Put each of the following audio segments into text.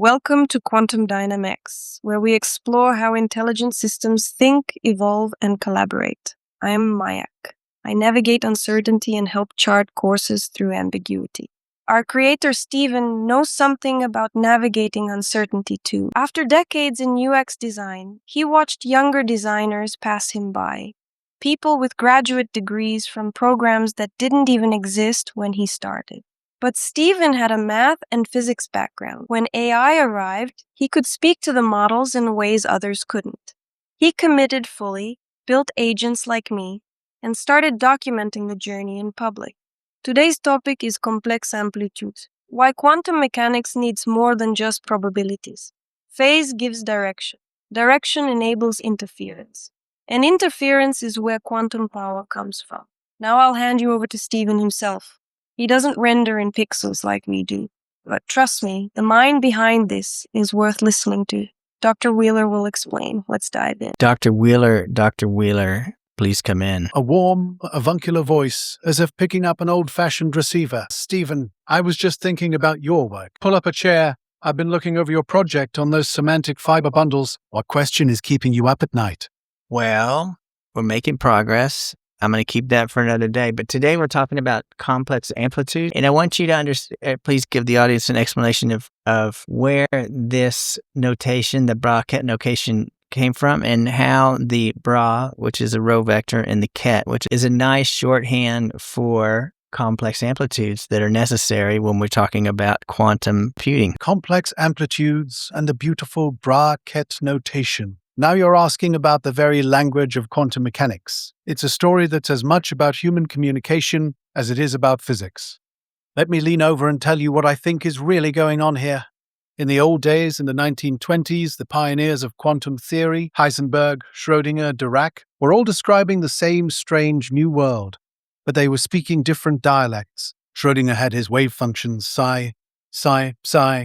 Welcome to Quantum Dynamics, where we explore how intelligent systems think, evolve, and collaborate. I am Mayak. I navigate uncertainty and help chart courses through ambiguity. Our creator, Steven, knows something about navigating uncertainty too. After decades in UX design, he watched younger designers pass him by. People with graduate degrees from programs that didn't even exist when he started. But Steven had a math and physics background. When AI arrived, he could speak to the models in ways others couldn't. He committed fully, built agents like me, and started documenting the journey in public. Today's topic is complex amplitudes. Why quantum mechanics needs more than just probabilities. Phase gives direction. Direction enables interference. And interference is where quantum power comes from. Now I'll hand you over to Steven himself. He doesn't render in pixels like we do. But trust me, the mind behind this is worth listening to. Dr. Wheeler will explain. Let's dive in. Dr. Wheeler, please come in. A warm, avuncular voice, as if picking up an old-fashioned receiver. Stephen, I was just thinking about your work. Pull up a chair. I've been looking over your project on those semantic fiber bundles. What question is keeping you up at night? Well, we're making progress. I'm going to keep that for another day. But today we're talking about complex amplitude. And I want you to please give the audience an explanation of where this notation, the Bra-Ket notation, came from, and how the Bra, which is a row vector, and the Ket, which is a nice shorthand for complex amplitudes that are necessary when we're talking about quantum computing. Complex amplitudes and the beautiful Bra-Ket notation. Now you're asking about the very language of quantum mechanics. It's a story that's as much about human communication as it is about physics. Let me lean over and tell you what I think is really going on here. In the old days, in the 1920s, the pioneers of quantum theory, Heisenberg, Schrödinger, Dirac, were all describing the same strange new world, but they were speaking different dialects. Schrödinger had his wave functions, psi,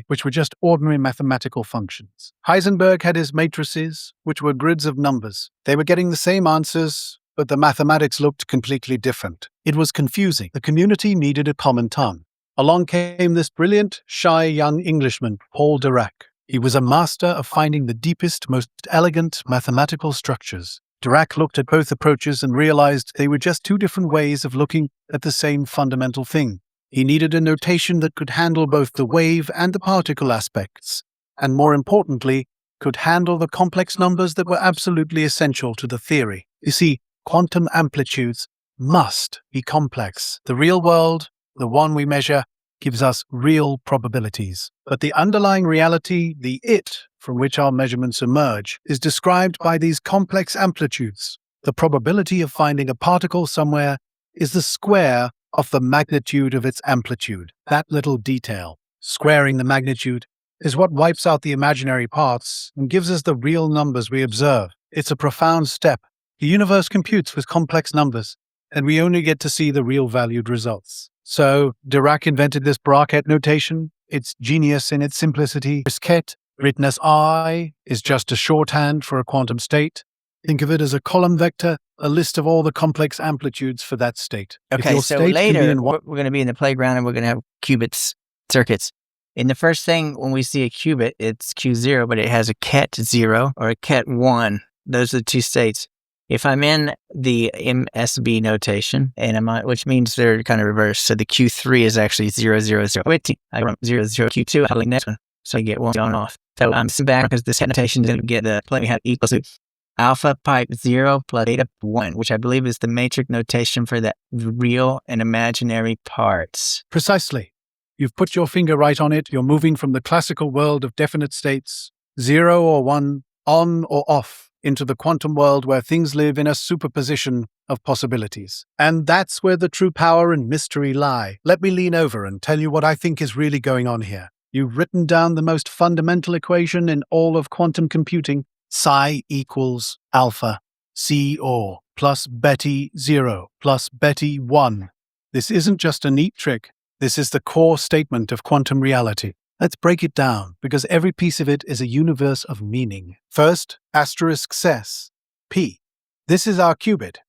which were just ordinary mathematical functions. Heisenberg had his matrices, which were grids of numbers. They were getting the same answers, but the mathematics looked completely different. It was confusing. The community needed a common tongue. Along came this brilliant, shy young Englishman, Paul Dirac. He was a master of finding the deepest, most elegant mathematical structures. Dirac looked at both approaches and realized they were just two different ways of looking at the same fundamental thing. He needed a notation that could handle both the wave and the particle aspects, and more importantly, could handle the complex numbers that were absolutely essential to the theory. You see, quantum amplitudes must be complex. The real world, the one we measure, gives us real probabilities. But the underlying reality, the it from which our measurements emerge, is described by these complex amplitudes. The probability of finding a particle somewhere is the square of the magnitude of its amplitude. That little detail, squaring the magnitude, is what wipes out the imaginary parts and gives us the real numbers we observe. It's a profound step. The universe computes with complex numbers, and we only get to see the real valued results. So, Dirac invented this Bra-Ket notation. It's genius in its simplicity. Ket, written as I, is just a shorthand for a quantum state. Think of it as a column vector, a list of all the complex amplitudes for that state. Okay, so later we're going to be in the playground and we're going to have qubits, circuits. In the first thing, when we see a qubit, it's Q0, but it has a Ket 0 or a Ket 1. Those are the two states. If I'm in the MSB notation, which means they're kind of reversed, so the Q3 is actually 0, 0, 0. I wrote 0, 0, Q2, I'll next one, so I get one on off. So I'm back because this notation didn't get the play we have equals to alpha pipe 0 plus beta 1, which I believe is the matrix notation for the real and imaginary parts. Precisely. You've put your finger right on it. You're moving from the classical world of definite states, 0 or 1, on or off, into the quantum world where things live in a superposition of possibilities. And that's where the true power and mystery lie. Let me lean over and tell you what I think is really going on here. You've written down the most fundamental equation in all of quantum computing. Psi equals alpha, C-O, plus Betty 0, plus Betty 1. This isn't just a neat trick. This is the core statement of quantum reality. Let's break it down, because every piece of it is a universe of meaning. First, asterisk S, P. This is our qubit.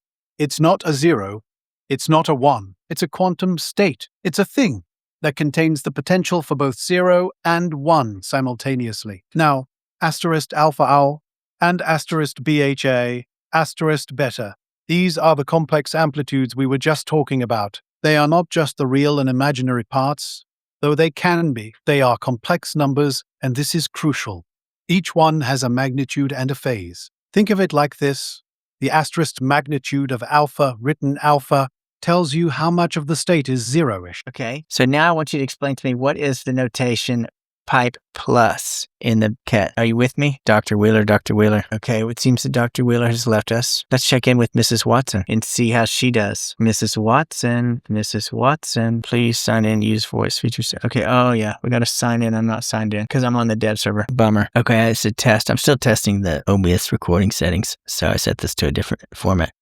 It's not a 0. It's not a 1. It's a quantum state. It's a thing. that contains the potential for both 0 and 1 simultaneously. Now, asterisk alpha owl and asterisk BHA, asterisk beta. These are the complex amplitudes we were just talking about. They are not just the real and imaginary parts, though they can be. They are complex numbers, and this is crucial. Each one has a magnitude and a phase. Think of it like this. The asterisk magnitude of alpha, written alpha, tells you how much of the state is zero-ish. Okay. So now I want you to explain to me, what is the notation pipe plus in the ket? Are you with me? Dr. Wheeler, Dr. Wheeler. Okay, it seems that Dr. Wheeler has left us. Let's check in with Mrs. Watson and see how she does. Mrs. Watson, please sign in, use voice features. Okay, oh yeah, we got to sign in. I'm not signed in because I'm on the dev server. Bummer. Okay, it's a test. I'm still testing the OBS recording settings, so I set this to a different format.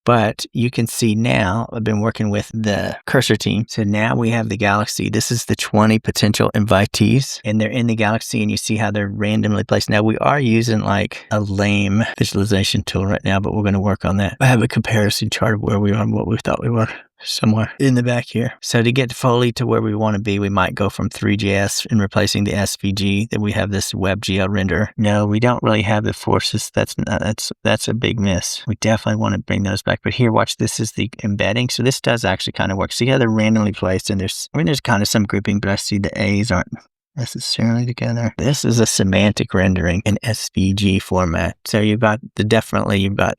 But you can see now, I've been working with the cursor team. So now we have the galaxy. This is the 20 potential invitees, and they're in the galaxy, and you see how they're randomly placed. Now we are using like a lame visualization tool right now, but we're going to work on that. I have a comparison chart of where we are and what we thought we were somewhere in the back here. So to get fully to where we want to be, we might go from 3JS and replacing the SVG. Then we have this WebGL renderer. No, we don't really have the forces. That's a big miss. We definitely want to bring those back. But here, watch, this is the embedding. So this does actually kind of work. See how they're randomly placed, and there's kind of some grouping, but I see the A's aren't necessarily together. This is a semantic rendering in SVG format. So you've got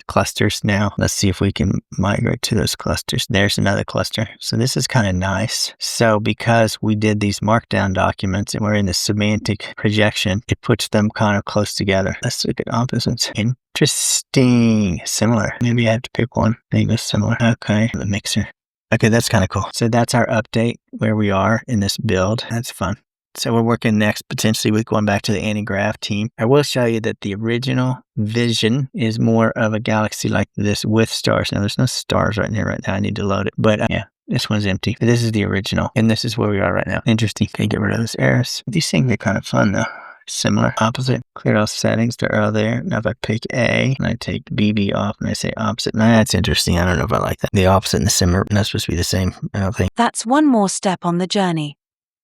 clusters now. Let's see if we can migrate to those clusters. There's another cluster. So this is kind of nice. So because we did these markdown documents and we're in the semantic projection, it puts them kind of close together. Let's look at opposites. Interesting. Similar. Maybe I have to pick one. Maybe it's similar. Okay. The mixer. Okay, that's kind of cool. So that's our update where we are in this build. That's fun. So we're working next potentially with going back to the anti-grav team. I will show you that the original vision is more of a galaxy like this with stars. Now there's no stars right here right now. I need to load it. But yeah, this one's empty. This is the original. And this is where we are right now. Interesting. Okay, get rid of those errors. These things are kind of fun though. Similar, opposite, clear all settings, they're all there. Now if I pick A and I take BB off and I say opposite, that's interesting. I don't know if I like that. The opposite and the similar are not supposed to be the same, I don't think. That's one more step on the journey.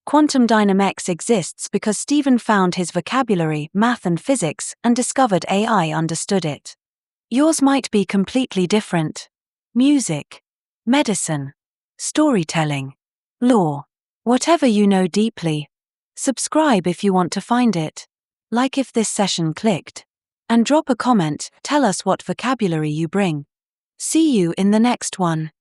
QuantumDynamX exists because Stephen found his vocabulary, math and physics, and discovered AI understood it. Yours might be completely different. Music, medicine, storytelling, law, whatever you know deeply. Subscribe if you want to find it. Like if this session clicked. And drop a comment, tell us what vocabulary you bring. See you in the next one.